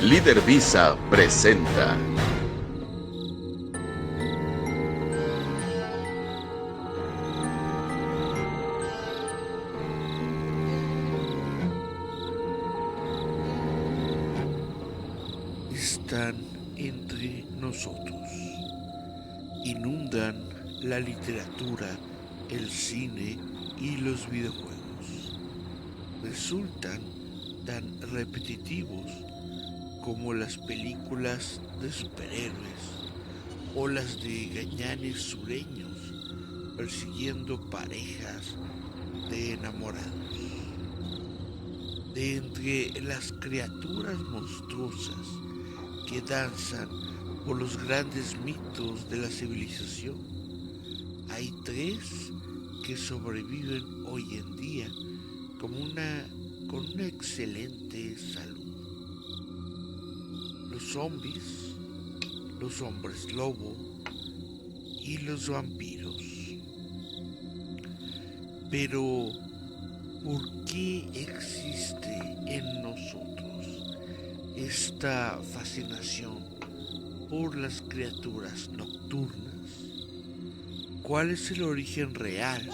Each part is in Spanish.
Líder Visa presenta Están entre nosotros. Inundan la literatura, el cine y los videojuegos. Resultan tan repetitivos como las películas de superhéroes o las de gañanes sureños persiguiendo parejas de enamorados. De entre las criaturas monstruosas que danzan por los grandes mitos de la civilización, hay tres que sobreviven hoy en día con una excelente salud. Los zombies, los hombres lobo y los vampiros. Pero, ¿por qué existe en nosotros esta fascinación por las criaturas nocturnas? ¿Cuál es el origen real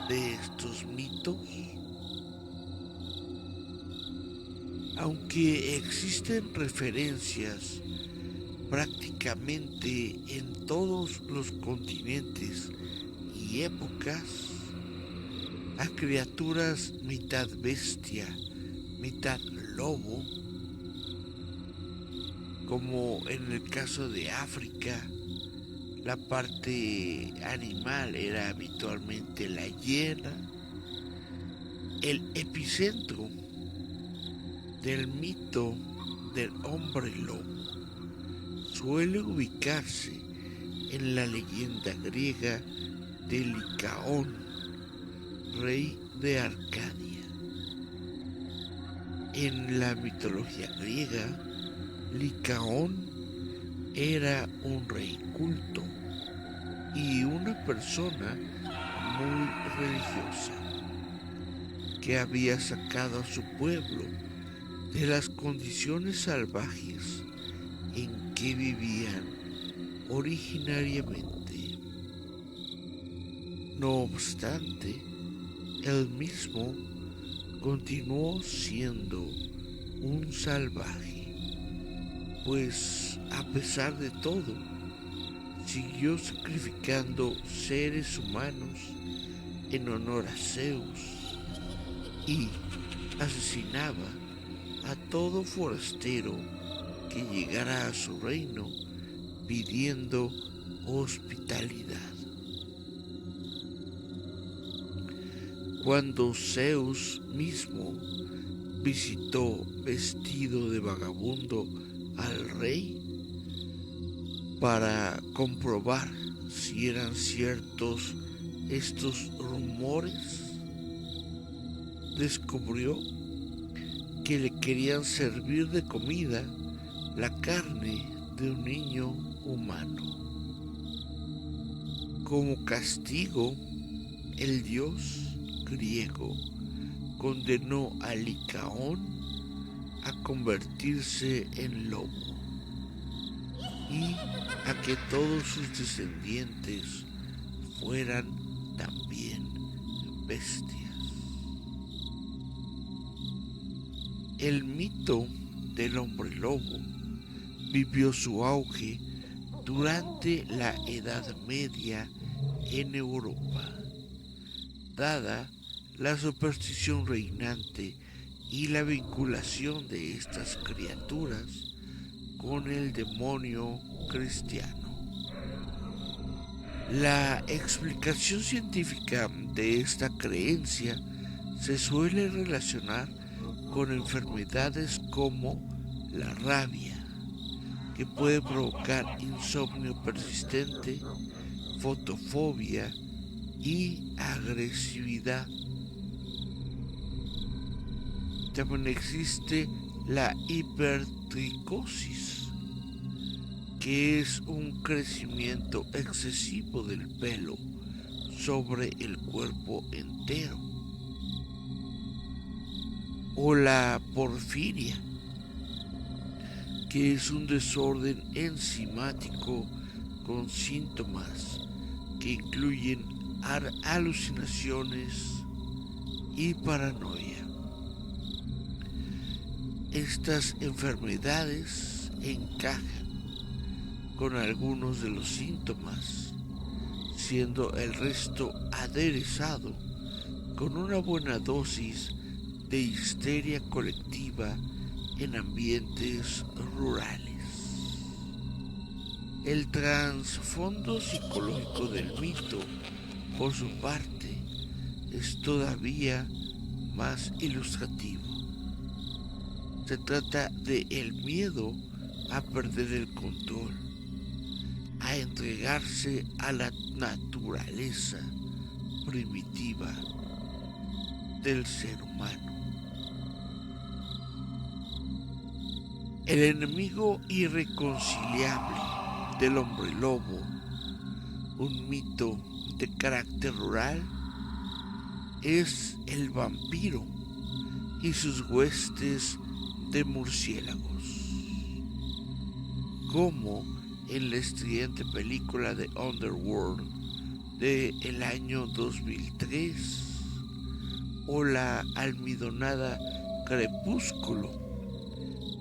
de estos mitos? Aunque existen referencias prácticamente en todos los continentes y épocas a criaturas mitad bestia, mitad lobo, como en el caso de África, la parte animal era habitualmente la hiena. El epicentro del mito del hombre lobo suele ubicarse en la leyenda griega de Licaón, rey de Arcadia. En la mitología griega, Licaón era un rey culto y una persona muy religiosa que había sacado a su pueblo de las condiciones salvajes en que vivían originariamente. No obstante, él mismo continuó siendo un salvaje, pues a pesar de todo, siguió sacrificando seres humanos en honor a Zeus y asesinaba a todo forastero que llegara a su reino pidiendo hospitalidad. Cuando Zeus mismo visitó vestido de vagabundo al rey para comprobar si eran ciertos estos rumores, descubrió que le querían servir de comida la carne de un niño humano. Como castigo, el dios griego condenó a Licaón a convertirse en lobo y a que todos sus descendientes fueran también bestias. El mito del hombre lobo vivió su auge durante la Edad Media en Europa, dada la superstición reinante y la vinculación de estas criaturas con el demonio cristiano. La explicación científica de esta creencia se suele relacionar con enfermedades como la rabia, que puede provocar insomnio persistente, fotofobia y agresividad. También existe la hipertricosis, que es un crecimiento excesivo del pelo sobre el cuerpo entero, o la porfiria, que es un desorden enzimático con síntomas que incluyen alucinaciones y paranoia. Estas enfermedades encajan con algunos de los síntomas, siendo el resto aderezado con una buena dosis de histeria colectiva en ambientes rurales. El trasfondo psicológico del mito, por su parte, es todavía más ilustrativo. Se trata de el miedo a perder el control, a entregarse a la naturaleza primitiva del ser humano. El enemigo irreconciliable del hombre lobo, un mito de carácter rural, es el vampiro y sus huestes de murciélagos. Como en la estridente película de Underworld del año 2003 o la almidonada Crepúsculo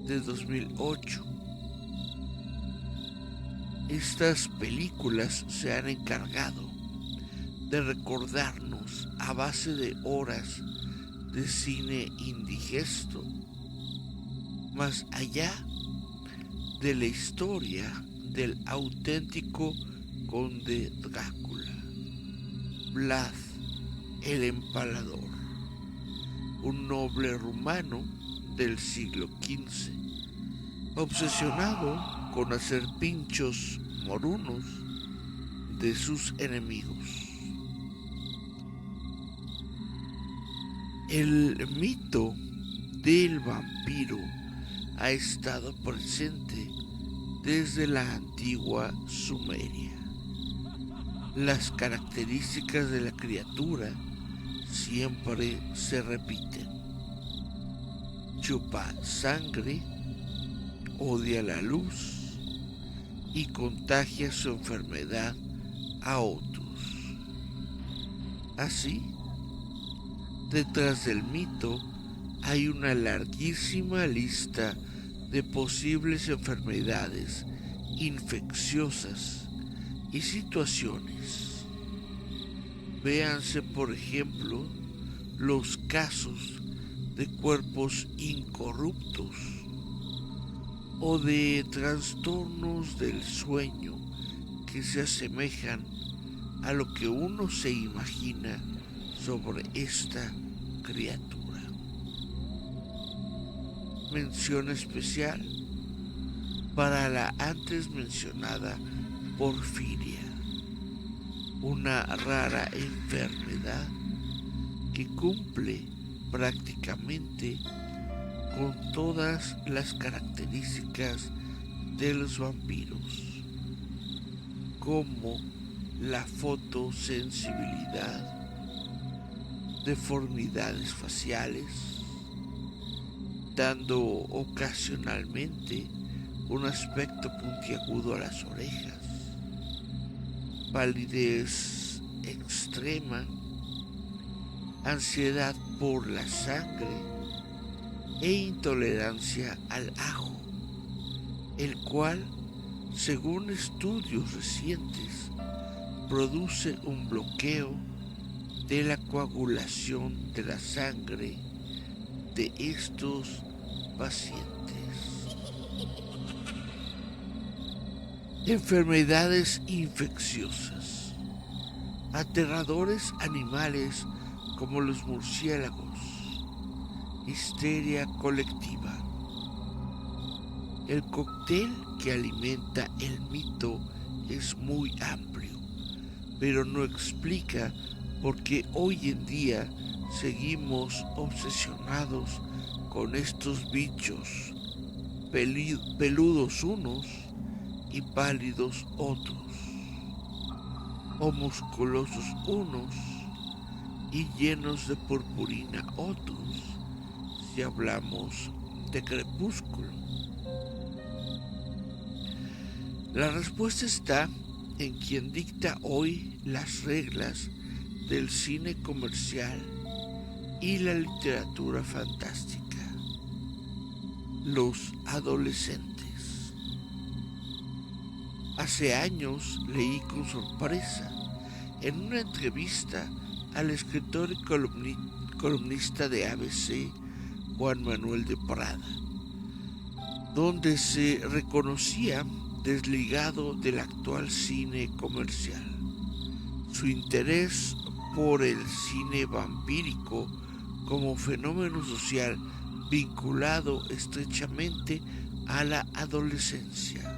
de 2008. Estas películas se han encargado de recordarnos a base de horas de cine indigesto, más allá de la historia del auténtico conde Drácula, Vlad el Empalador, un noble rumano del siglo XV, obsesionado con hacer pinchos morunos de sus enemigos. El mito del vampiro ha estado presente desde la antigua Sumeria. Las características de la criatura siempre se repiten. Chupa sangre, odia la luz y contagia su enfermedad a otros. Así, detrás del mito hay una larguísima lista de posibles enfermedades infecciosas y situaciones. Véanse, por ejemplo, los casos de cuerpos incorruptos o de trastornos del sueño que se asemejan a lo que uno se imagina sobre esta criatura. Mención especial para la antes mencionada porfiria, una rara enfermedad que cumple prácticamente con todas las características de los vampiros, como la fotosensibilidad, deformidades faciales, dando ocasionalmente un aspecto puntiagudo a las orejas, palidez extrema, ansiedad por la sangre e intolerancia al ajo, el cual, según estudios recientes, produce un bloqueo de la coagulación de la sangre de estos pacientes. Enfermedades infecciosas. Aterradores animales como los murciélagos. Histeria colectiva. El cóctel que alimenta el mito es muy amplio, pero no explica por qué hoy en día seguimos obsesionados con estos bichos peludos unos y pálidos otros, o musculosos unos y llenos de purpurina otros, si hablamos de crepúsculo. La respuesta está en quien dicta hoy las reglas del cine comercial y la literatura fantástica: los adolescentes. Hace años leí con sorpresa en una entrevista al escritor y columnista de ABC, Juan Manuel de Prada, donde se reconocía desligado del actual cine comercial su interés por el cine vampírico como fenómeno social vinculado estrechamente a la adolescencia.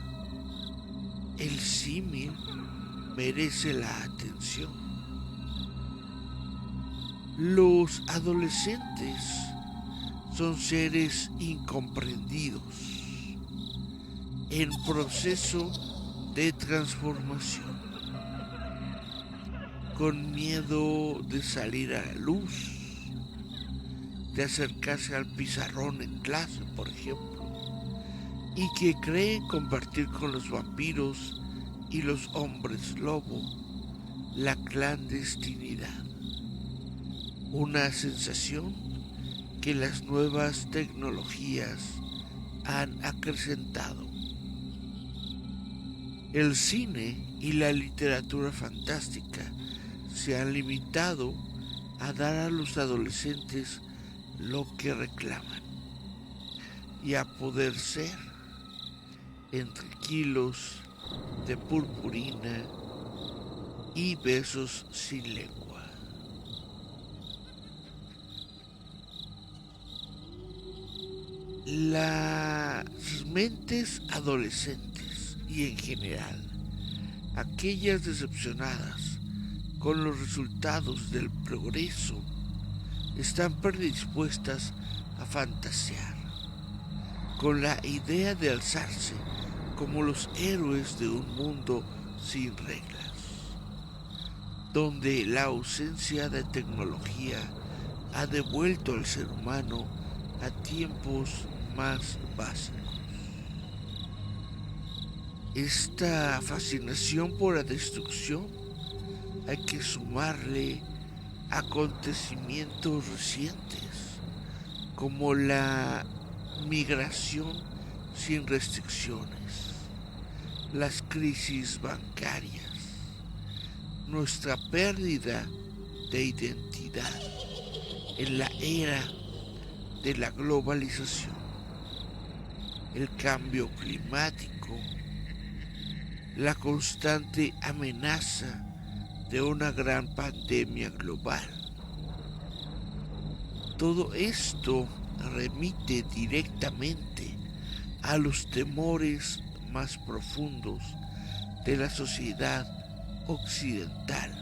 El símil merece la atención. Los adolescentes son seres incomprendidos en proceso de transformación, con miedo de salir a la luz, de acercarse al pizarrón en clase, por ejemplo, y que creen compartir con los vampiros y los hombres lobo la clandestinidad, una sensación que las nuevas tecnologías han acrecentado. El cine y la literatura fantástica se han limitado a dar a los adolescentes lo que reclaman y a poder ser entre kilos de purpurina y besos sin lengua. Las mentes adolescentes y en general aquellas decepcionadas con los resultados del progreso están predispuestas a fantasear con la idea de alzarse como los héroes de un mundo sin reglas, donde la ausencia de tecnología ha devuelto al ser humano a tiempos más básicos. Esta fascinación por la destrucción hay que sumarle acontecimientos recientes como la migración sin restricciones, las crisis bancarias, nuestra pérdida de identidad en la era de la globalización, el cambio climático, la constante amenaza de una gran pandemia global. Todo esto remite directamente a los temores más profundos de la sociedad occidental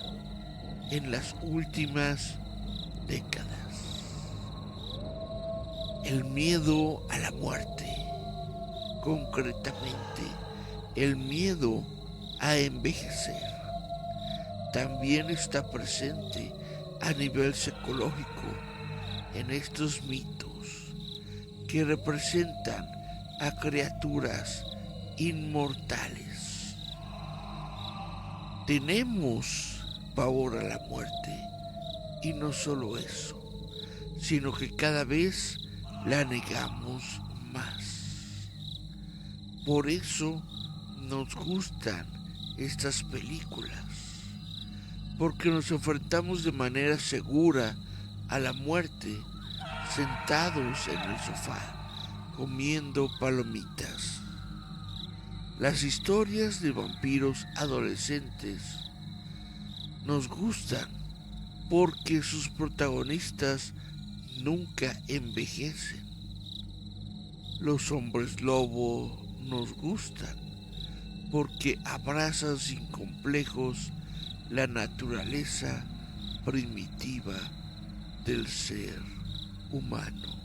en las últimas décadas. El miedo a la muerte, concretamente el miedo a envejecer, también está presente a nivel psicológico en estos mitos que representan a criaturas inmortales. Tenemos pavor a la muerte, y no solo eso, sino que cada vez la negamos más. Por eso nos gustan estas películas, porque nos enfrentamos de manera segura a la muerte sentados en el sofá comiendo palomitas. Las historias de vampiros adolescentes nos gustan porque sus protagonistas nunca envejecen. Los hombres lobo nos gustan porque abrazan sin complejos la naturaleza primitiva del ser humano.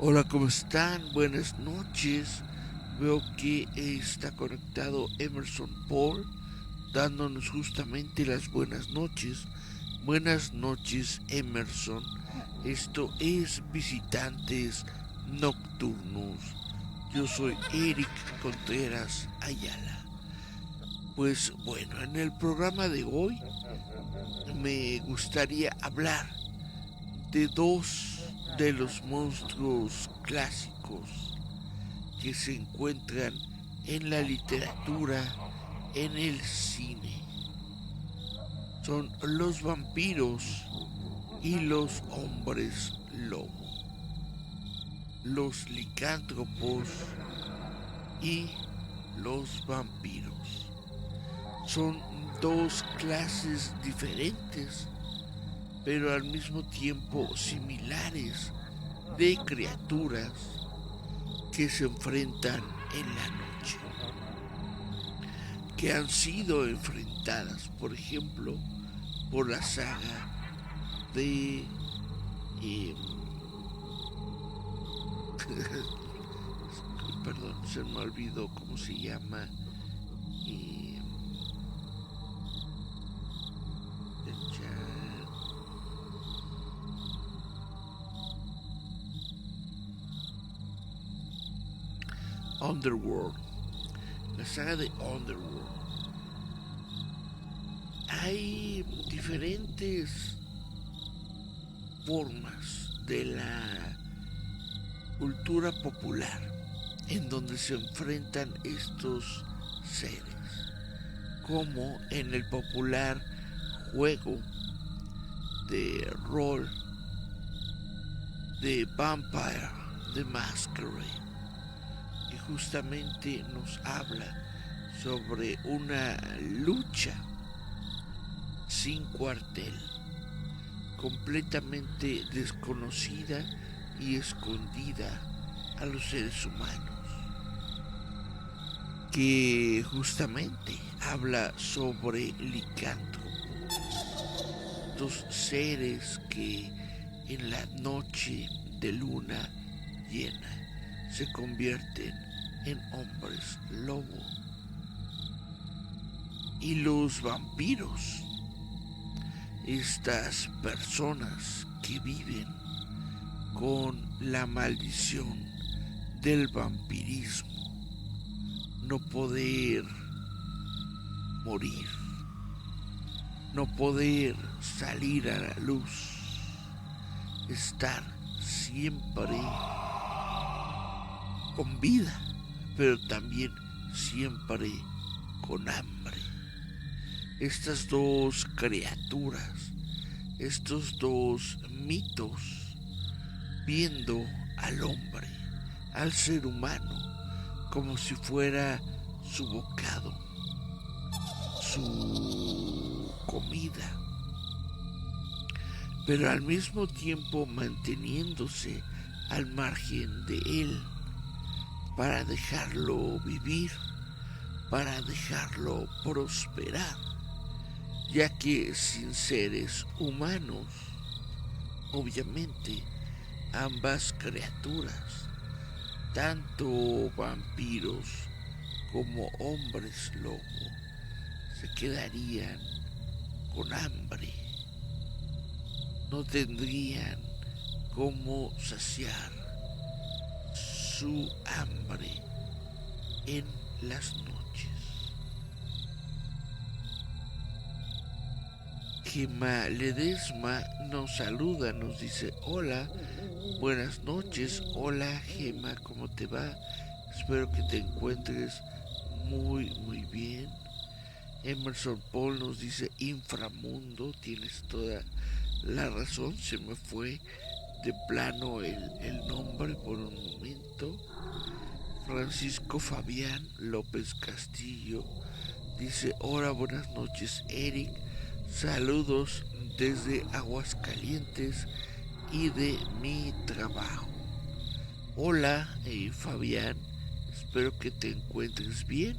Hola, ¿cómo están? Buenas noches. Veo que está conectado Emerson Paul, dándonos justamente las buenas noches. Buenas noches, Emerson. Esto es Visitantes Nocturnos. Yo soy Eric Contreras Ayala. Pues bueno, en el programa de hoy me gustaría hablar de dos de los monstruos clásicos que se encuentran en la literatura, en el cine. Son los vampiros y los hombres lobo. Los licántropos y los vampiros. Son dos clases diferentes, pero al mismo tiempo similares, de criaturas que se enfrentan en la noche, que han sido enfrentadas, por ejemplo, por la saga de... perdón, se me olvidó cómo se llama. Underworld, la saga de Underworld. Hay diferentes formas de la cultura popular en donde se enfrentan estos seres, como en el popular juego de rol de Vampire the Masquerade, que justamente nos habla sobre una lucha sin cuartel, completamente desconocida y escondida a los seres humanos, que justamente habla sobre licántropos, dos seres que en la noche de luna llena se convierten en hombres lobo. Y los vampiros, estas personas que viven con la maldición del vampirismo, no poder morir, no poder salir a la luz, estar siempre con vida, pero también siempre con hambre. Estas dos criaturas, estos dos mitos, viendo al hombre, al ser humano, como si fuera su bocado, su comida, pero al mismo tiempo manteniéndose al margen de él para dejarlo vivir, para dejarlo prosperar, ya que sin seres humanos, obviamente, ambas criaturas, tanto vampiros como hombres lobo, se quedarían con hambre. No tendrían cómo saciar su hambre en las noches. Gema Ledesma nos saluda, nos dice hola, buenas noches. Hola Gema, ¿cómo te va? Espero que te encuentres muy bien. Emerson Paul nos dice inframundo, tienes toda la razón, se me fue de plano el nombre por un momento. Francisco Fabián López Castillo dice hola, buenas noches Eric, saludos desde Aguascalientes y de mi trabajo. Hola Fabián, espero que te encuentres bien,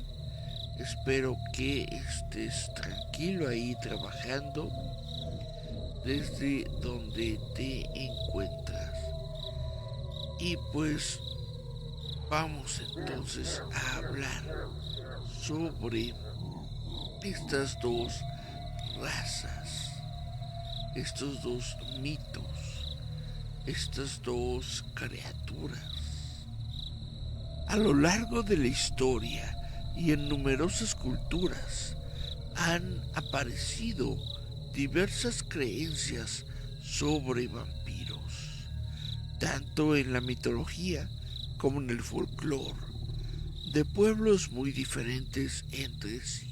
espero que estés tranquilo ahí trabajando desde donde te encuentras. Y pues vamos entonces a hablar sobre estas dos razas, estos dos mitos, estas dos criaturas. A lo largo de la historia y en numerosas culturas han aparecido diversas creencias sobre vampiros, tanto en la mitología como en el folclore, de pueblos muy diferentes entre sí.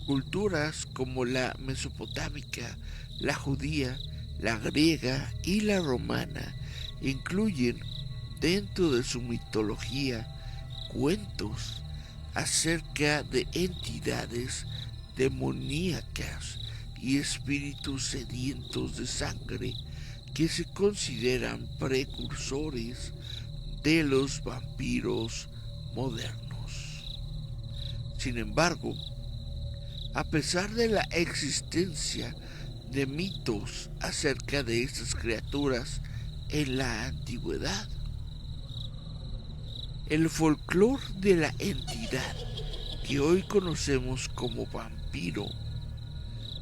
Culturas como la mesopotámica, la judía, la griega y la romana incluyen dentro de su mitología cuentos acerca de entidades demoníacas y espíritus sedientos de sangre que se consideran precursores de los vampiros modernos. Sin embargo, a pesar de la existencia de mitos acerca de estas criaturas en la antigüedad, el folclore de la entidad que hoy conocemos como vampiro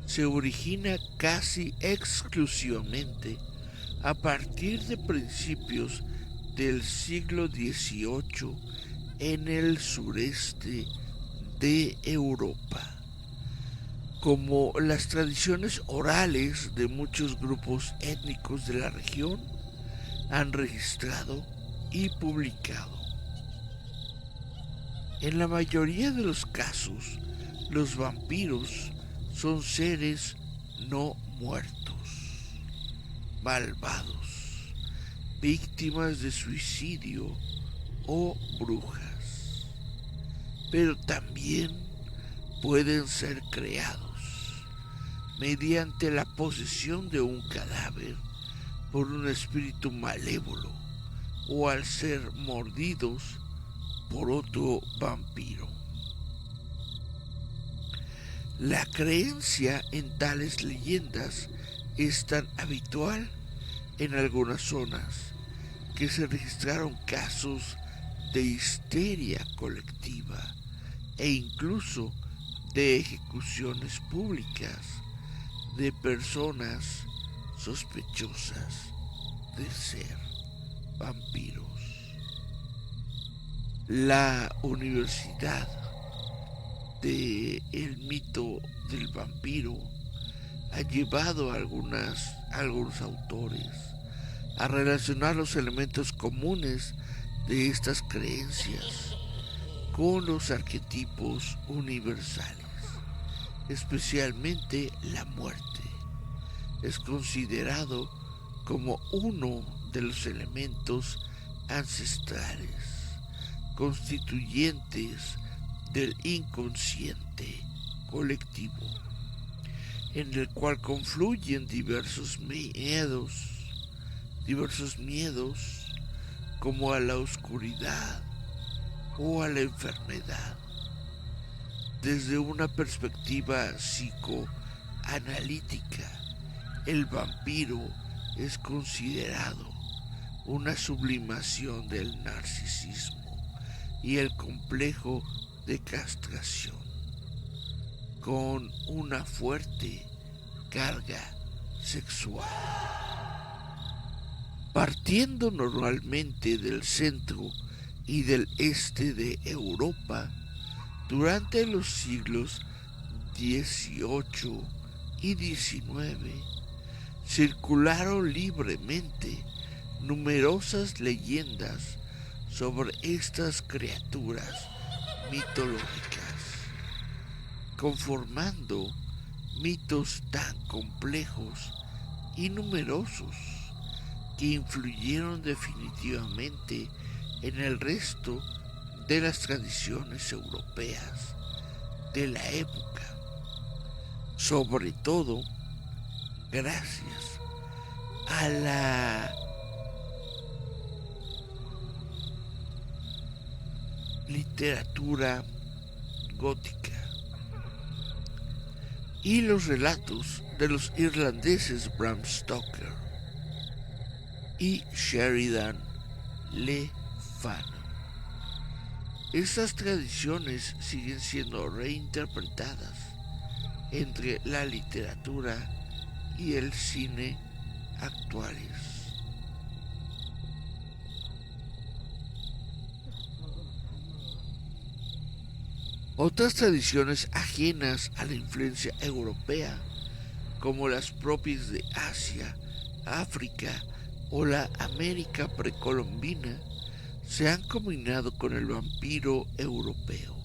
se origina casi exclusivamente a partir de principios del siglo XVIII en el sureste de Europa. Como las tradiciones orales de muchos grupos étnicos de la región han registrado y publicado. En la mayoría de los casos, los vampiros son seres no muertos, malvados, víctimas de suicidio o brujas, pero también pueden ser creados mediante la posesión de un cadáver por un espíritu malévolo o al ser mordidos por otro vampiro. La creencia en tales leyendas es tan habitual en algunas zonas que se registraron casos de histeria colectiva e incluso de ejecuciones públicas de personas sospechosas de ser vampiros. La Universidad del Mito del Vampiro ha llevado a algunos autores a relacionar los elementos comunes de estas creencias con los arquetipos universales, especialmente la muerte. Es considerado como uno de los elementos ancestrales constituyentes del inconsciente colectivo, en el cual confluyen diversos miedos como a la oscuridad o a la enfermedad. Desde una perspectiva psicoanalítica, el vampiro es considerado una sublimación del narcisismo y el complejo de castración, con una fuerte carga sexual. Partiendo normalmente del centro y del este de Europa, durante los siglos XVIII y XIX circularon libremente numerosas leyendas sobre estas criaturas mitológicas, conformando mitos tan complejos y numerosos que influyeron definitivamente en el resto de las tradiciones europeas de la época, sobre todo gracias a la literatura gótica y los relatos de los irlandeses Bram Stoker y Sheridan Lefano. Estas tradiciones siguen siendo reinterpretadas entre la literatura y el cine actuales. Otras tradiciones ajenas a la influencia europea, como las propias de Asia, África o la América precolombina, se han combinado con el vampiro europeo,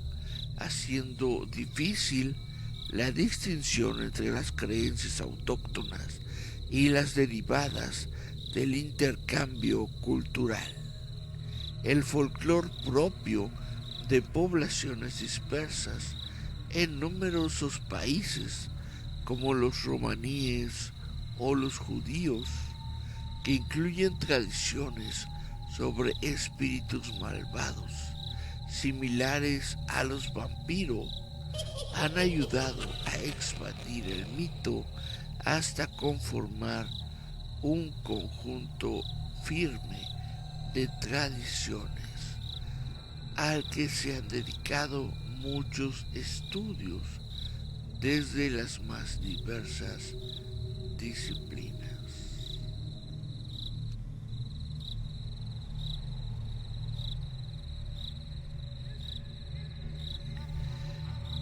haciendo difícil la distinción entre las creencias autóctonas y las derivadas del intercambio cultural. El folclore propio de poblaciones dispersas en numerosos países, como los romaníes o los judíos, que incluyen tradiciones sobre espíritus malvados, similares a los vampiros, han ayudado a expandir el mito hasta conformar un conjunto firme de tradiciones al que se han dedicado muchos estudios desde las más diversas disciplinas.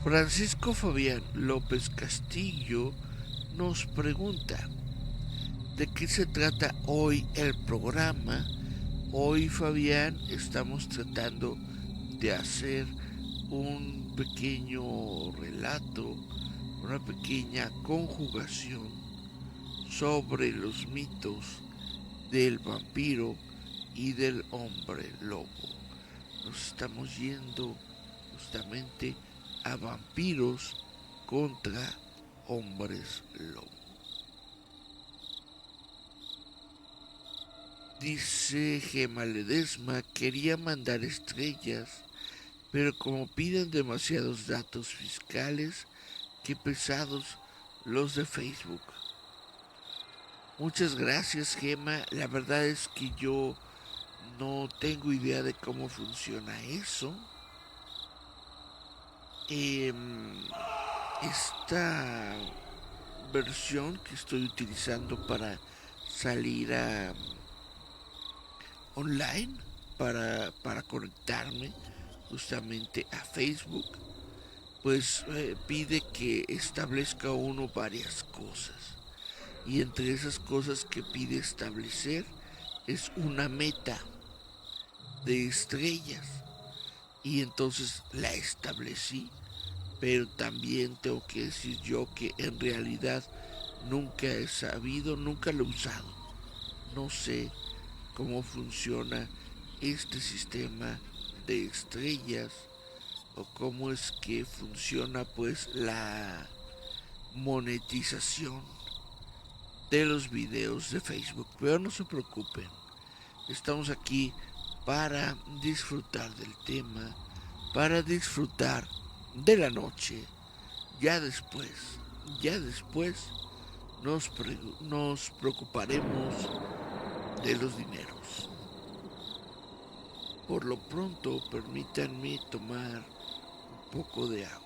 Francisco Fabián López Castillo nos pregunta: ¿de qué se trata hoy el programa? Hoy, Fabián, estamos tratando de hacer un pequeño relato, una pequeña conjugación sobre los mitos del vampiro y del hombre lobo. Nos estamos yendo justamente a vampiros contra hombres lobo. Dice Gema Ledesma: quería mandar estrellas, pero como piden demasiados datos fiscales, qué pesados los de Facebook. Muchas gracias, Gema. La verdad es que yo no tengo idea de cómo funciona eso. Esta versión que estoy utilizando para salir a online, para conectarme justamente a Facebook, pues pide que establezca uno varias cosas, y entre esas cosas que pide establecer es una meta de estrellas, y entonces la establecí, pero también tengo que decir yo que en realidad nunca he sabido, nunca lo he usado, no sé cómo funciona este sistema de estrellas o cómo es que funciona pues la monetización de los videos de Facebook. Pero no se preocupen, estamos aquí para disfrutar del tema, para disfrutar de la noche. Ya después nos preocuparemos de los dineros. Por lo pronto, permítanme tomar un poco de agua.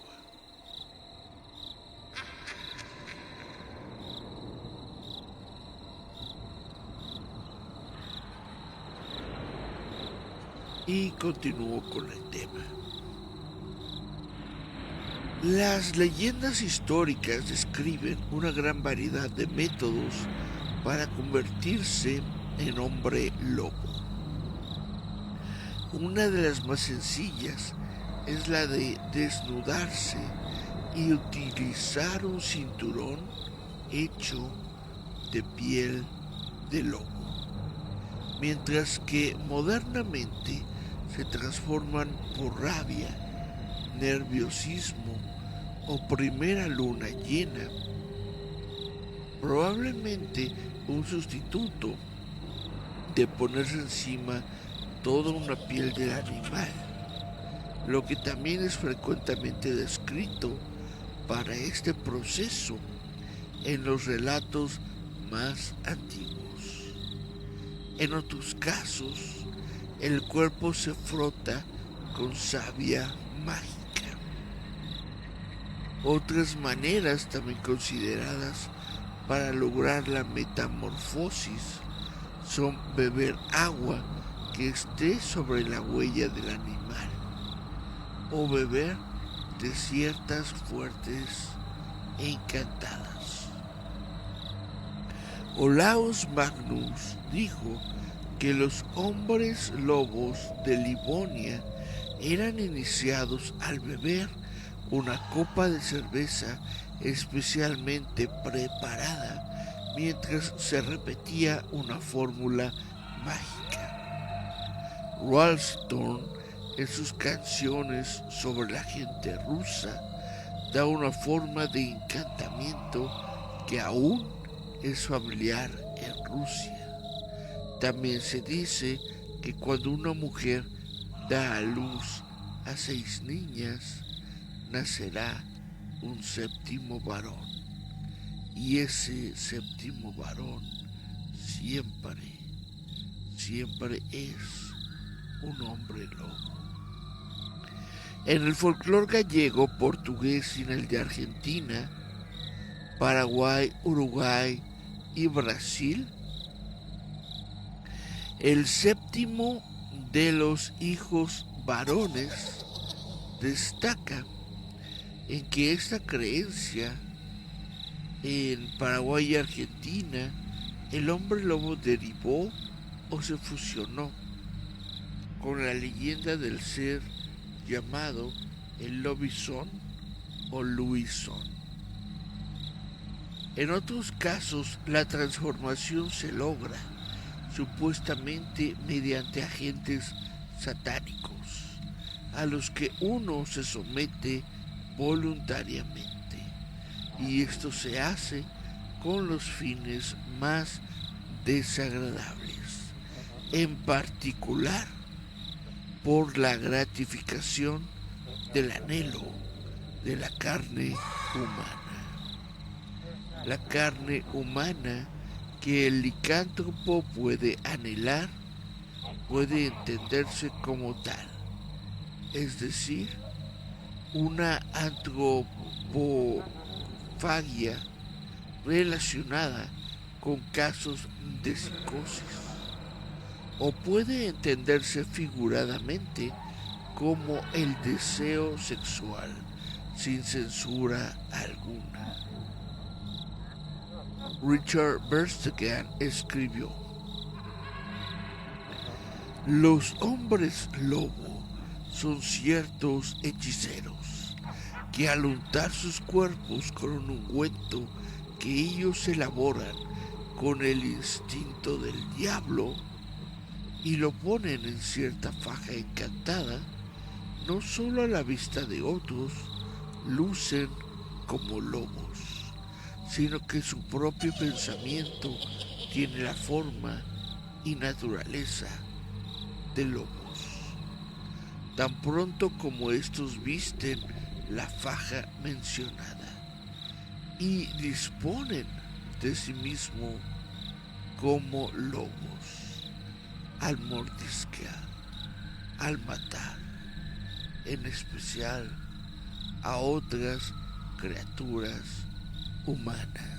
Y continúo con el tema. Las leyendas históricas describen una gran variedad de métodos para convertirse en hombre lobo. Una de las más sencillas es la de desnudarse y utilizar un cinturón hecho de piel de lobo, mientras que modernamente se transforman por rabia, nerviosismo o primera luna llena. Probablemente un sustituto de ponerse encima toda una piel del animal, lo que también es frecuentemente descrito para este proceso en los relatos más antiguos. En otros casos, el cuerpo se frota con savia mágica. Otras maneras también consideradas para lograr la metamorfosis son beber agua que esté sobre la huella del animal o beber de ciertas fuertes e encantadas. Olaus Magnus dijo que los hombres lobos de Livonia eran iniciados al beber una copa de cerveza especialmente preparada mientras se repetía una fórmula mágica. Ralston, en sus canciones sobre la gente rusa, da una forma de encantamiento que aún es familiar en Rusia. También se dice que cuando una mujer da a luz a 6 niñas, nacerá un séptimo varón, y ese séptimo varón siempre es un hombre lobo. En el folclore gallego, portugués y en el de Argentina, Paraguay, Uruguay y Brasil, el séptimo de los hijos varones destaca en que esta creencia en Paraguay y Argentina, el hombre lobo derivó o se fusionó con la leyenda del ser llamado el lobizón o luisón. En otros casos, la transformación se logra supuestamente mediante agentes satánicos a los que uno se somete voluntariamente, y esto se hace con los fines más desagradables, en particular por la gratificación del anhelo de la carne humana. La carne humana que el licántropo puede anhelar puede entenderse como tal, es decir, una antropofagia relacionada con casos de psicosis, o puede entenderse figuradamente como el deseo sexual sin censura alguna. Richard Verstegen escribió: los hombres lobo son ciertos hechiceros que al untar sus cuerpos con un ungüento que ellos elaboran con el instinto del diablo y lo ponen en cierta faja encantada, no solo a la vista de otros lucen como lobos, sino que su propio pensamiento tiene la forma y naturaleza de lobos. Tan pronto como estos visten la faja mencionada y disponen de sí mismo como lobos, al mordisquear, al matar, en especial a otras criaturas humanas.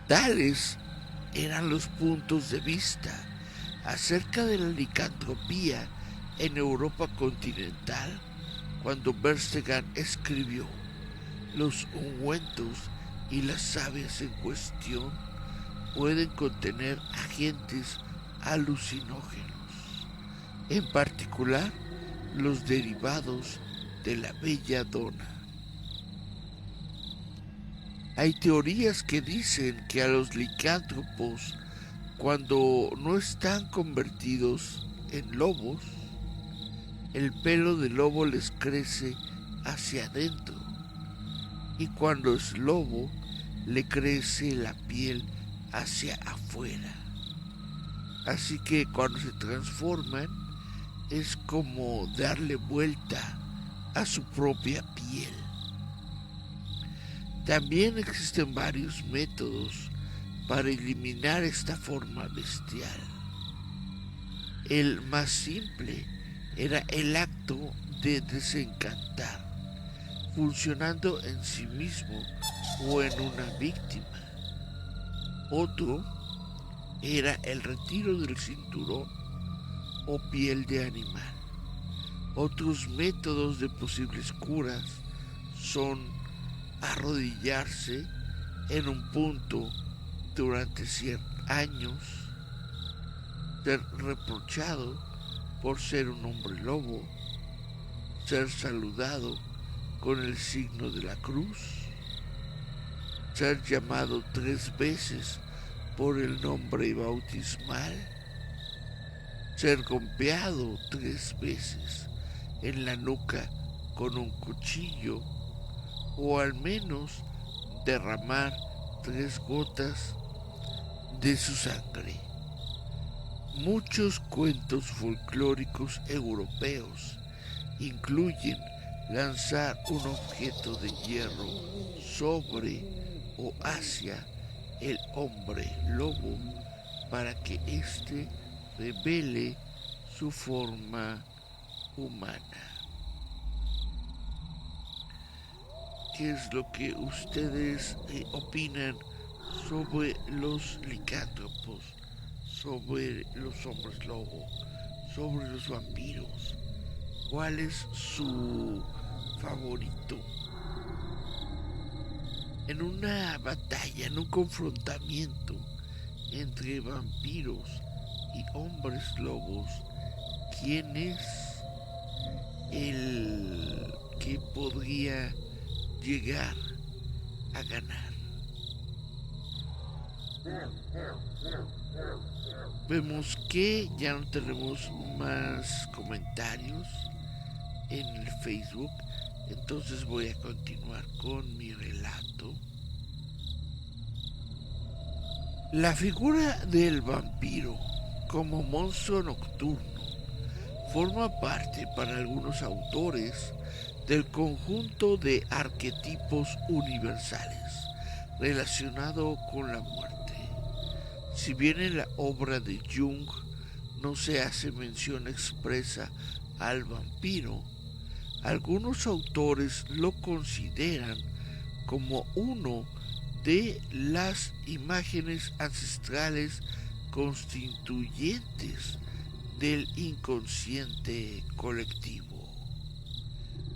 Tales eran los puntos de vista acerca de la licantropía en Europa continental cuando Verstegen escribió: los ungüentos y las sabias en cuestión pueden contener agentes alucinógenos, en particular los derivados de la belladona. Hay teorías que dicen que a los licántropos, cuando no están convertidos en lobos, el pelo del lobo les crece hacia adentro, y cuando es lobo, le crece la piel hacia afuera. Así que cuando se transforman, es como darle vuelta a su propia piel. También existen varios métodos para eliminar esta forma bestial. El más simple era el acto de desencantar, funcionando en sí mismo o en una víctima. Otro era el retiro del cinturón o piel de animal. Otros métodos de posibles curas son arrodillarse en un punto durante 100 años, ser reprochado por ser un hombre lobo, ser saludado con el signo de la cruz, ser llamado 3 veces por el nombre bautismal, ser golpeado 3 veces en la nuca con un cuchillo, o al menos derramar 3 gotas de su sangre. Muchos cuentos folclóricos europeos incluyen lanzar un objeto de hierro sobre o hacia el hombre lobo para que éste revele su forma humana. ¿Qué es lo que ustedes opinan sobre los licántropos, sobre los hombres lobo, sobre los vampiros? ¿Cuál es su favorito? En una batalla, en un confrontamiento entre vampiros y hombres lobos, ¿quién es el que podría llegar a ganar? Vemos que ya no tenemos más comentarios en el Facebook, entonces voy a continuar con mi relato. La figura del vampiro como monstruo nocturno forma parte para algunos autores del conjunto de arquetipos universales relacionado con la muerte. Si bien en la obra de Jung no se hace mención expresa al vampiro, algunos autores lo consideran como uno de las imágenes ancestrales constituyentes del inconsciente colectivo.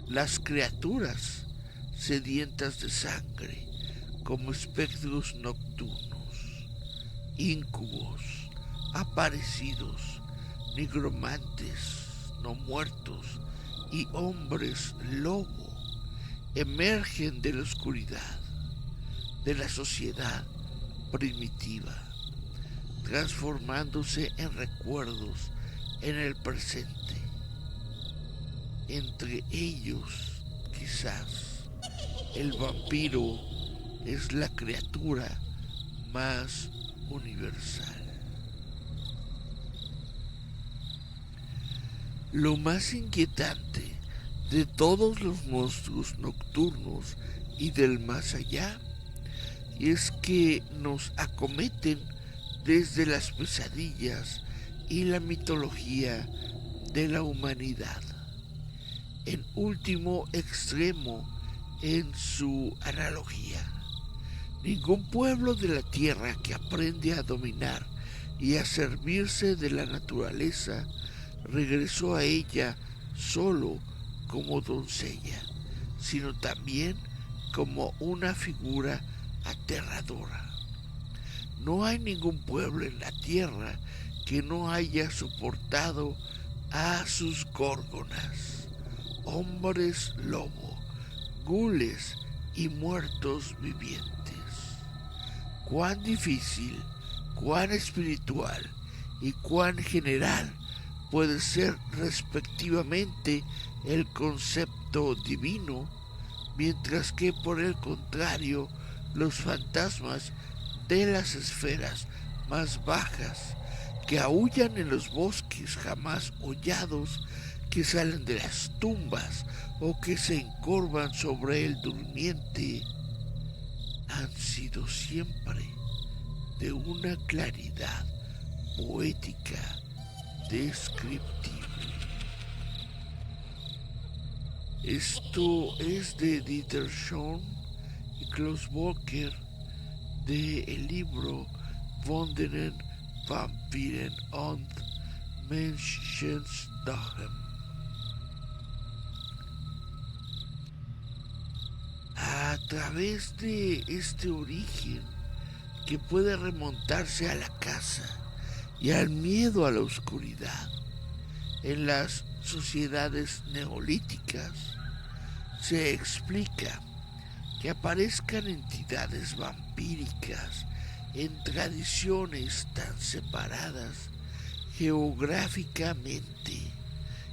Las criaturas sedientas de sangre, como espectros nocturnos, íncubos, aparecidos, nigromantes no muertos y hombres lobo, emergen de la oscuridad de la sociedad primitiva, transformándose en recuerdos en el presente. Entre ellos, quizás, el vampiro es la criatura más universal. Lo más inquietante de todos los monstruos nocturnos y del más allá es que nos acometen desde las pesadillas y la mitología de la humanidad. En último extremo en su analogía, ningún pueblo de la tierra que aprende a dominar y a servirse de la naturaleza regresó a ella solo como doncella, sino también como una figura aterradora. No hay ningún pueblo en la tierra que no haya soportado a sus górgonas, hombres lobo, gules y muertos vivientes. Cuán difícil, cuán espiritual y cuán general puede ser respectivamente el concepto divino, mientras que por el contrario los fantasmas de las esferas más bajas que aúllan en los bosques jamás hollados, que salen de las tumbas o que se encorvan sobre el durmiente, han sido siempre de una claridad poética descriptivo. Esto es de Dieter Schoen y Klaus Volker de el libro Wandern, Vampiren und Menschendachen. A través de este origen que puede remontarse a la casa y al miedo a la oscuridad en las sociedades neolíticas, se explica que aparezcan entidades vampíricas en tradiciones tan separadas geográficamente.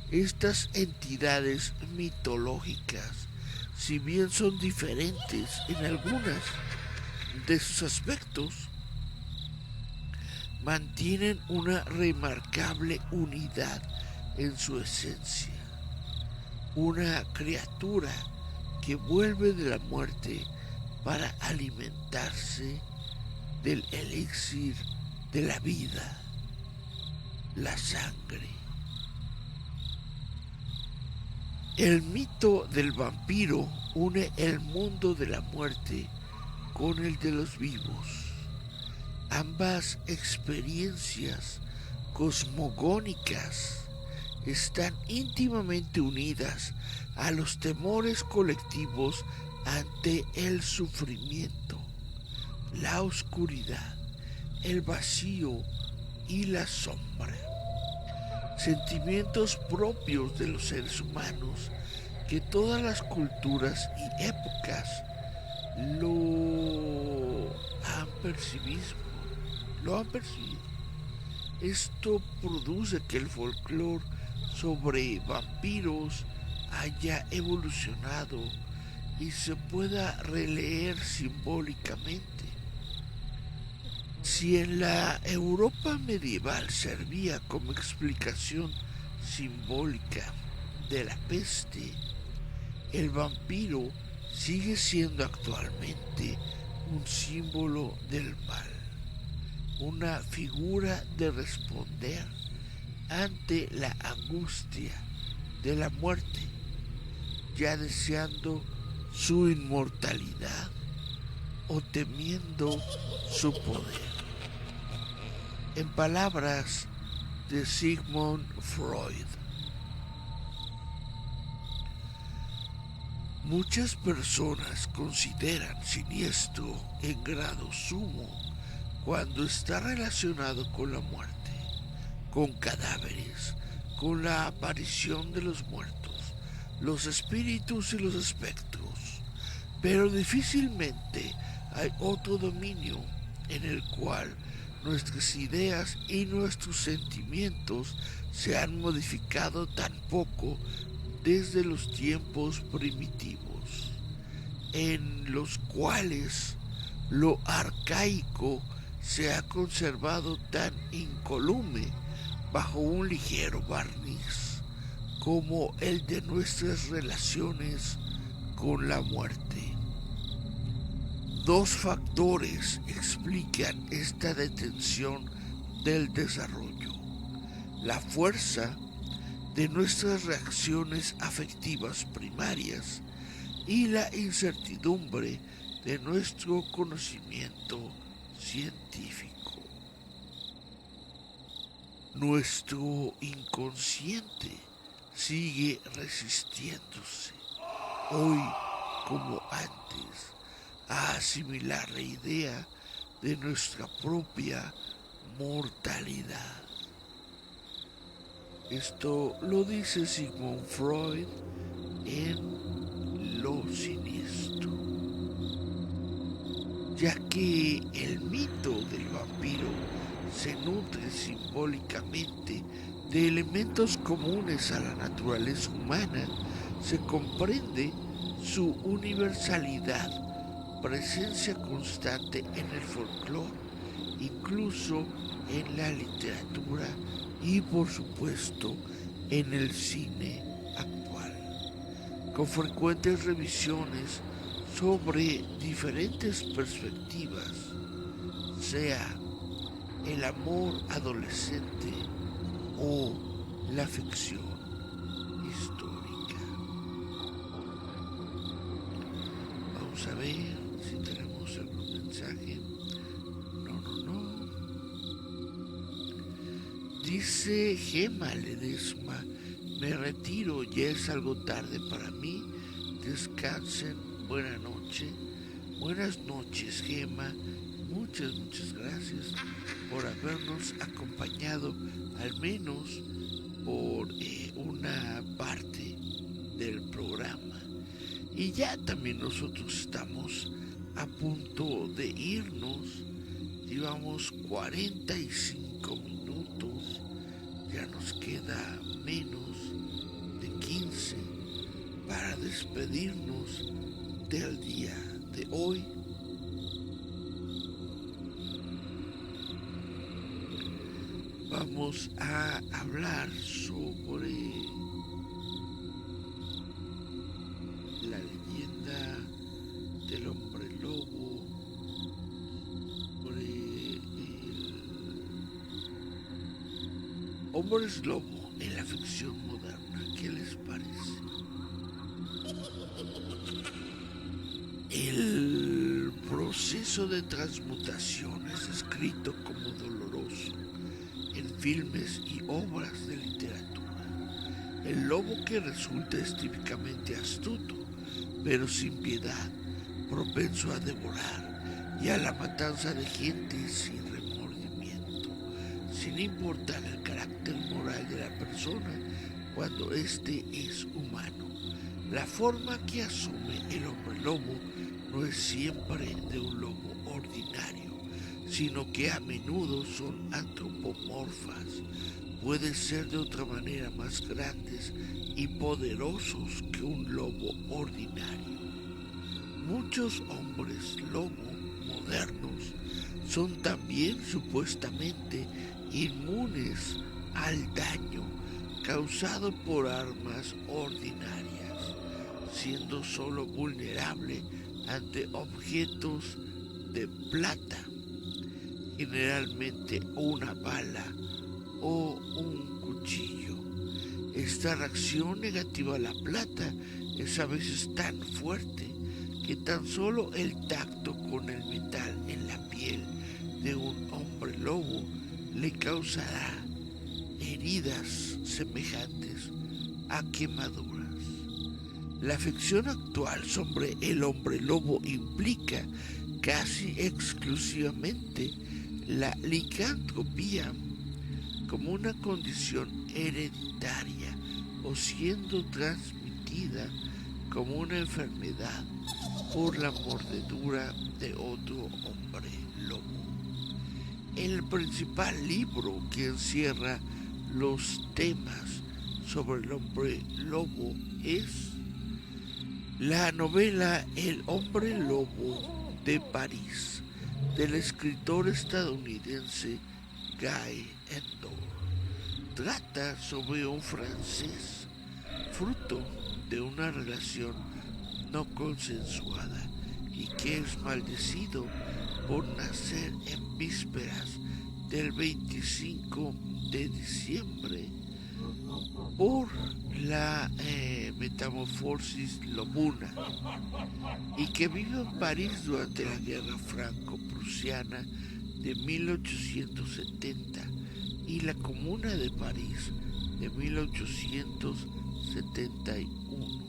Estas entidades mitológicas, si bien son diferentes en algunas de sus aspectos, mantienen una remarcable unidad en su esencia. Una criatura que vuelve de la muerte para alimentarse del elixir de la vida, la sangre. El mito del vampiro une el mundo de la muerte con el de los vivos. Ambas experiencias cosmogónicas están íntimamente unidas a los temores colectivos ante el sufrimiento, la oscuridad, el vacío y la sombra. Sentimientos propios de los seres humanos que todas las culturas y épocas lo han percibido. Esto produce que el folclore sobre vampiros haya evolucionado y se pueda releer simbólicamente. Si en la Europa medieval servía como explicación simbólica de la peste, el vampiro sigue siendo actualmente un símbolo del mal, una figura de responder ante la angustia de la muerte, ya deseando su inmortalidad o temiendo su poder. En palabras de Sigmund Freud, muchas personas consideran siniestro en grado sumo cuando está relacionado con la muerte, con cadáveres, con la aparición de los muertos, los espíritus y los espectros, pero difícilmente hay otro dominio en el cual nuestras ideas y nuestros sentimientos se han modificado tan poco desde los tiempos primitivos, en los cuales lo arcaico se ha conservado tan incolume bajo un ligero barniz como el de nuestras relaciones con la muerte. Dos factores explican esta detención del desarrollo: la fuerza de nuestras reacciones afectivas primarias y la incertidumbre de nuestro conocimiento científico. Nuestro inconsciente sigue resistiéndose, hoy como antes, a asimilar la idea de nuestra propia mortalidad. Esto lo dice Sigmund Freud en Lo Siniestro, ya que el mito del vampiro se nutre simbólicamente de elementos comunes a la naturaleza humana. Se comprende su universalidad, presencia constante en el folclore, incluso en la literatura y por supuesto en el cine actual, con frecuentes revisiones sobre diferentes perspectivas, sea el amor adolescente o la ficción histórica. Vamos a ver si tenemos algún mensaje. No. Dice Gema Ledesma: me retiro, ya es algo tarde para mí. Descansen, buena noche. Buenas noches, Gema. Muchas gracias por habernos acompañado, al menos por una parte del programa. Y ya también nosotros estamos a punto de irnos. Llevamos 45 minutos. Ya nos queda menos de 15 para despedirnos del día de hoy. Vamos a hablar sobre la leyenda del hombre lobo, sobre el hombres lobo en la ficción moderna. ¿Qué les parece? El proceso de transmutación es descrito como doloroso en filmes y obras de literatura. El lobo que resulta es típicamente astuto, pero sin piedad, propenso a devorar y a la matanza de gente sin remordimiento, sin importar el carácter moral de la persona cuando éste es humano. La forma que asume el hombre lobo no es siempre de un lobo ordinario, sino que a menudo son antropomorfas. Pueden ser de otra manera más grandes y poderosos que un lobo ordinario. Muchos hombres lobo modernos son también supuestamente inmunes al daño causado por armas ordinarias, siendo solo vulnerable ante objetos de plata, generalmente una bala o un cuchillo. Esta reacción negativa a la plata es a veces tan fuerte que tan solo el tacto con el metal en la piel de un hombre lobo le causará heridas semejantes a quemaduras. La ficción actual sobre el hombre lobo implica casi exclusivamente la licantropía como una condición hereditaria o siendo transmitida como una enfermedad por la mordedura de otro hombre lobo. El principal libro que encierra los temas sobre el hombre lobo es la novela El hombre lobo de París, del escritor estadounidense Guy Endore. Trata sobre un francés, fruto de una relación no consensuada y que es maldecido por nacer en vísperas del 25 de diciembre por la metamorfosis lobuna, y que vive en París durante la Guerra Franco-Prusiana de 1870 y la Comuna de París de 1871.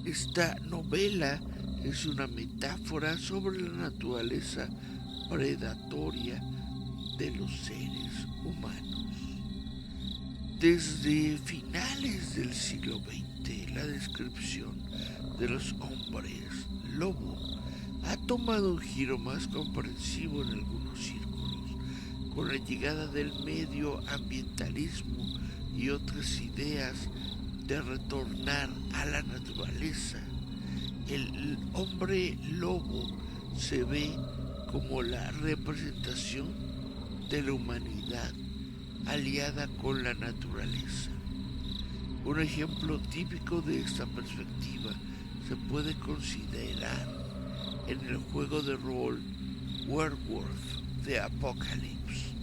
Esta novela es una metáfora sobre la naturaleza predatoria de los seres humanos. Desde finales del siglo XX, la descripción de los hombres lobo ha tomado un giro más comprensivo en algunos círculos, con la llegada del medioambientalismo y otras ideas de retornar a la naturaleza. El hombre lobo se ve como la representación de la humanidad aliada con la naturaleza. Un ejemplo típico de esta perspectiva se puede considerar en el juego de rol Werewolf the Apocalypse,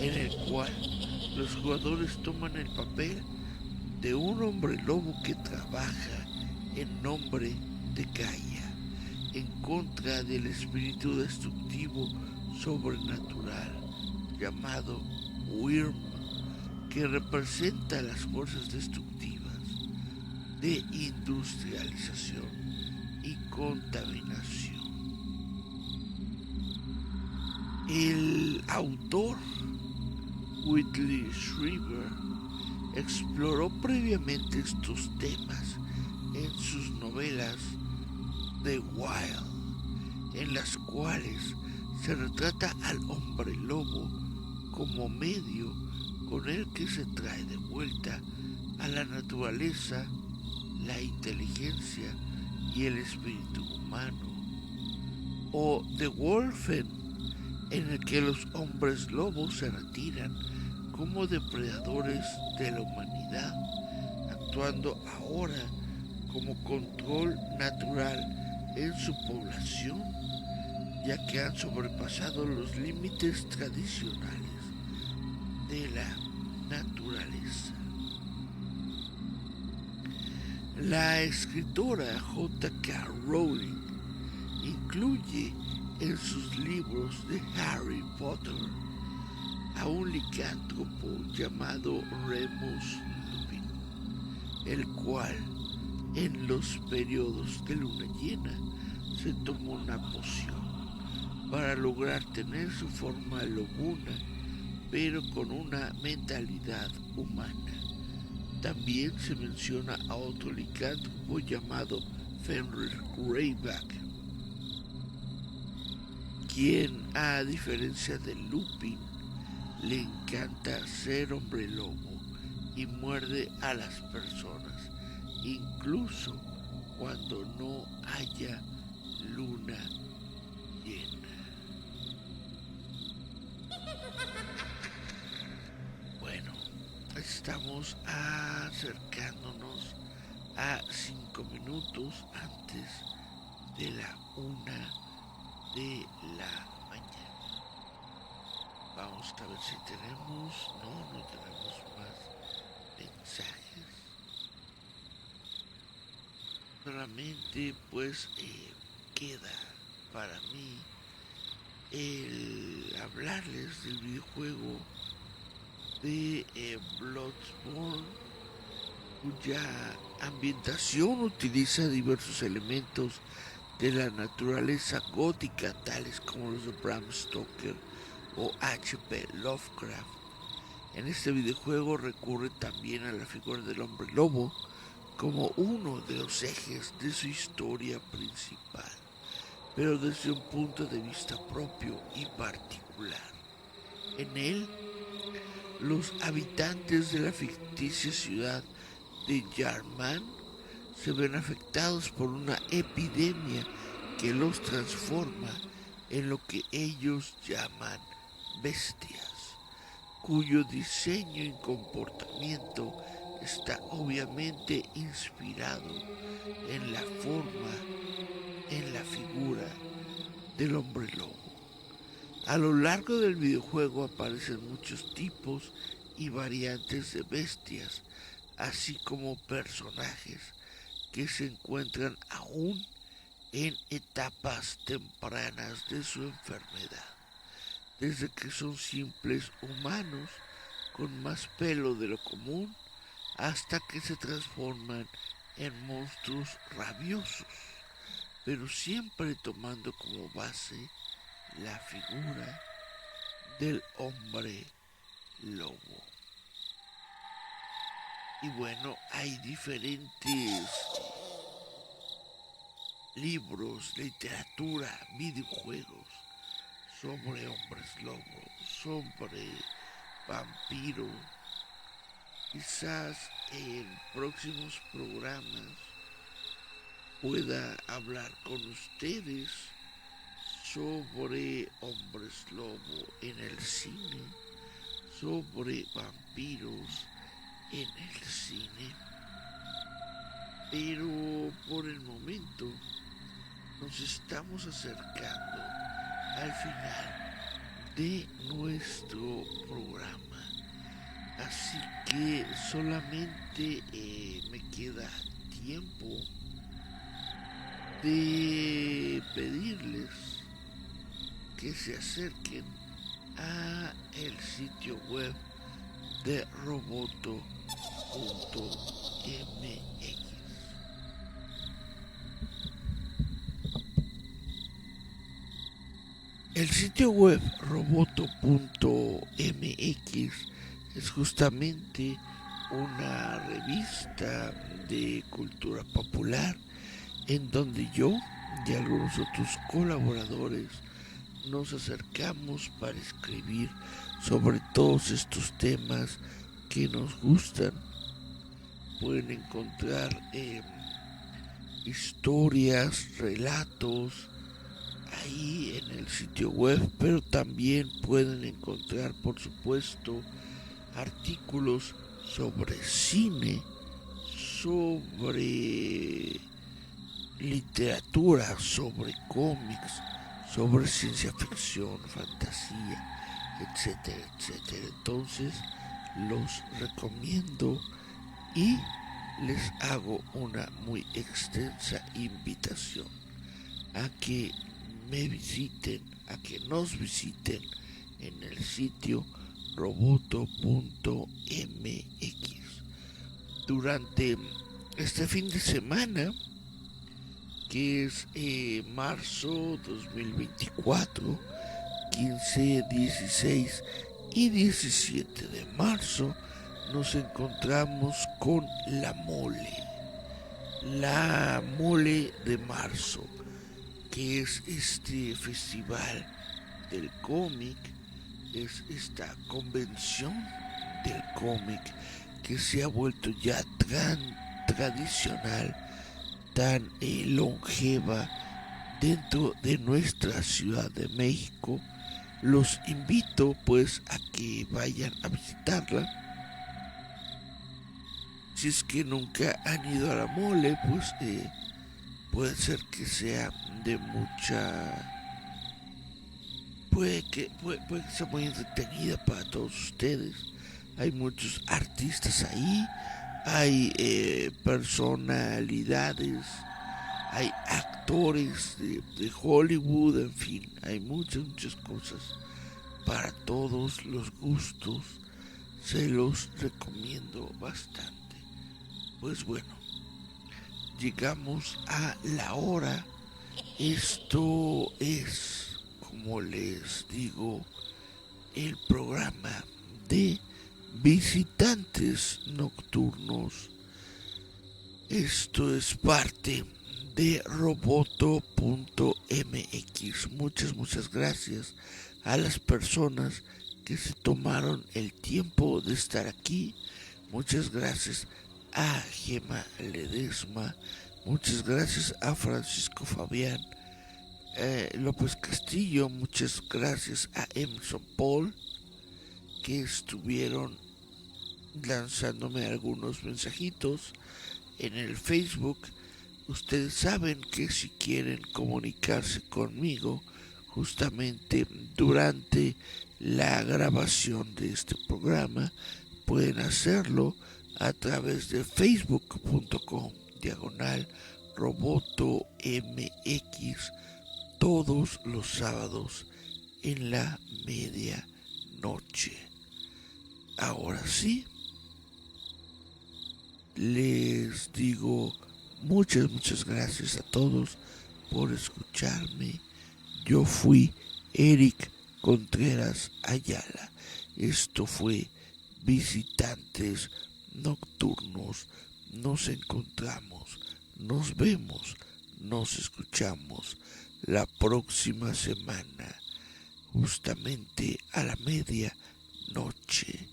en el cual los jugadores toman el papel de un hombre lobo que trabaja en nombre de Gaia, en contra del espíritu destructivo sobrenatural llamado Wyrm, que representa las fuerzas destructivas de industrialización y contaminación. El autor Whitley Strieber exploró previamente estos temas en sus novelas The Wild, en las cuales se retrata al hombre lobo como medio con el que se trae de vuelta a la naturaleza, la inteligencia y el espíritu humano. O The Wolfen, en el que los hombres lobos se retiran como depredadores de la humanidad, actuando ahora como control natural en su población, ya que han sobrepasado los límites tradicionales de la naturaleza. La escritora J.K. Rowling incluye en sus libros de Harry Potter a un licántropo llamado Remus Lupin, el cual en los periodos de luna llena se tomó una poción para lograr tener su forma lobuna, pero con una mentalidad humana. También se menciona a otro licántropo llamado Fenrir Greyback, quien, a diferencia de Lupin, le encanta ser hombre lobo y muerde a las personas, incluso cuando no haya luna llena. Bueno, estamos acercándonos a 5 minutos antes de la 1 de la mañana. Vamos a ver si tenemos... No tenemos más mensajes. Solamente pues queda para mí el hablarles del videojuego de Bloodborne, cuya ambientación utiliza diversos elementos de la naturaleza gótica, tales como los de Bram Stoker o H.P. Lovecraft. En este videojuego recurre también a la figura del hombre lobo como uno de los ejes de su historia principal, pero desde un punto de vista propio y particular. En él, los habitantes de la ficticia ciudad de Yarman se ven afectados por una epidemia que los transforma en lo que ellos llaman bestias, cuyo diseño y comportamiento está obviamente inspirado en la forma, en la figura del hombre lobo. A lo largo del videojuego aparecen muchos tipos y variantes de bestias, así como personajes que se encuentran aún en etapas tempranas de su enfermedad, desde que son simples humanos con más pelo de lo común hasta que se transforman en monstruos rabiosos, pero siempre tomando como base la figura del hombre lobo. Y bueno, hay diferentes libros, literatura, videojuegos sobre hombres lobos, sobre vampiros. Quizás en próximos programas pueda hablar con ustedes sobre hombres lobo en el cine, sobre vampiros en el cine. Pero por el momento nos estamos acercando al final de nuestro programa. Así que solamente me queda tiempo de pedirles que se acerquen a el sitio web de roboto.mx. El sitio web roboto.mx es justamente una revista de cultura popular en donde yo y algunos otros colaboradores nos acercamos para escribir sobre todos estos temas que nos gustan. Pueden encontrar historias, relatos ahí en el sitio web, pero también pueden encontrar, por supuesto, artículos sobre cine, sobre literatura, sobre cómics, sobre ciencia ficción, fantasía, etcétera, etcétera. Entonces los recomiendo y les hago una muy extensa invitación a que me visiten, a que nos visiten en el sitio roboto.mx. Durante este fin de semana, que es marzo 2024, 15, 16 y 17 de marzo, nos encontramos con la Mole de Marzo, que es este festival del cómic, es esta convención del cómic que se ha vuelto ya tan tradicional, tan longeva dentro de nuestra Ciudad de México. Los invito pues a que vayan a visitarla. Si es que nunca han ido a la mole, pues puede ser que sea de mucha... puede que sea muy entretenida para todos ustedes. Hay muchos artistas ahí, hay personalidades, hay actores de Hollywood, en fin, hay muchas cosas para todos los gustos. Se los recomiendo bastante. Pues bueno, llegamos a la hora. Esto es, como les digo, el programa de visitantes nocturnos. Esto es parte de roboto.mx. Muchas gracias a las personas que se tomaron el tiempo de estar aquí. Muchas gracias a Gema Ledesma. Muchas gracias a Francisco Fabián López Castillo. Muchas gracias a Emerson Paul, que estuvieron lanzándome algunos mensajitos en el Facebook. Ustedes saben que si quieren comunicarse conmigo justamente durante la grabación de este programa, pueden hacerlo a través de facebook.com/robotomx todos los sábados en la medianoche. Ahora sí, les digo muchas gracias a todos por escucharme. Yo fui Eric Contreras Ayala. Esto fue Visitantes Nocturnos. Nos encontramos, nos vemos, nos escuchamos la próxima semana, justamente a la medianoche,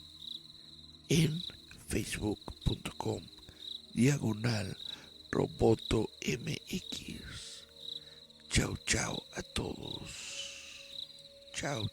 en facebook.com/robotomx. Chao a todos. Chao.